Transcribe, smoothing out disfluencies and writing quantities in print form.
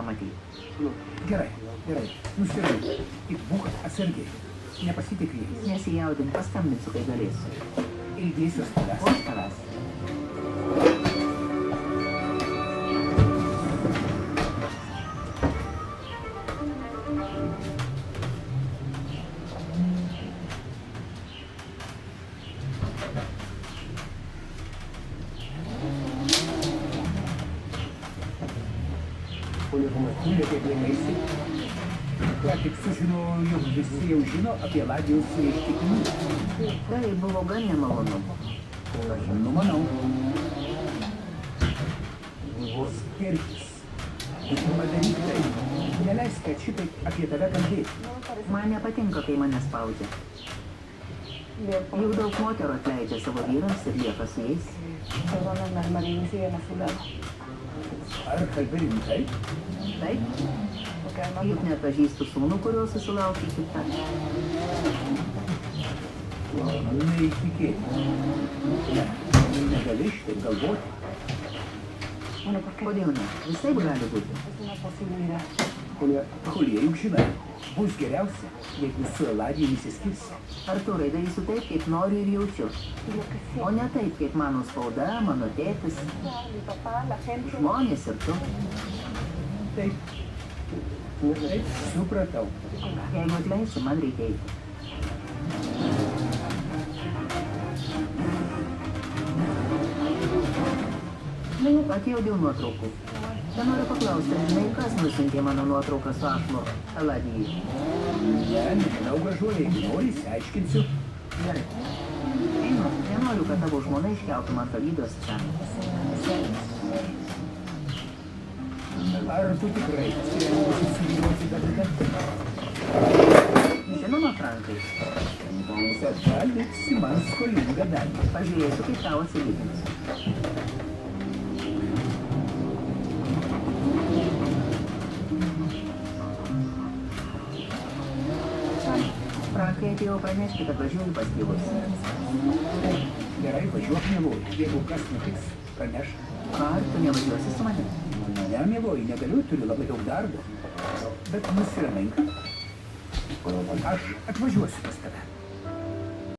pamatyti. Gerai, nusiramink. Tik būk atsargiai. Nepasitik jais. Nesijaudink, paskambinsiu, kai galėsiu. Ilgėsiuos tavęs. O aš tavęs. Kaip laikaisi? Ką tik sužinojau, jog visi jau žino apie Ladijaus neištikimybę. Tai buvo gan nemalonu. Aš numanau. Skirkis. Padaryk tai. Neleisk, kad šitaip apie tave kalbėti. Man nepatinka, kai mane spaudžia. Juk daug moterų atleidžia savo vyrams ir lieka su jais. Ar kalbi rimtai? Taip? Juk nepažįstu sūnų, kurio susilaukė kita. Neįtikėtina. Negali šitaip galvoti. Kodėl ne? Visaip gali būti. Julija, juk žinai, bus geriausia, jeigu su Eladija nesiskirsi. Artūrai, darysiu taip, kaip noriu ir jaučiu. O ne taip, kaip mano spauda, mano tėtis, žmonės ir tu. Taip. Taip, supratau. Jeigu atleisi, man reikia eiti. Atėjau dėl nuotraukų. Čia noriu paklausti, žinai, kas nusiuntė mano nuotrauką su Ašmur, Eladijai? Nežinau, gražuoliai, jeigu nori, išsiaiškinsiu. Gerai. Einu, nenoriu, kad tavo žmona iškeltų man pavydos čia. Ar tu tikrai pasirengusi suvyruoti Davidą? Žinoma, Frankai. Tada liksi man skolinga dalį. Pažiūrėsiu, kaip tau atsilygins. Frankai, atėjau pranešti, kad važiuoju pas tėvus. Gerai, važiuok, mieloji. Jeigu kas nutiks, pranešk. Ar tu nevažiuosi su manim? Ne, mieloji, negaliu, turiu labai daug darbo. Bet nusiramink. Aš atvažiuosiu pas tave.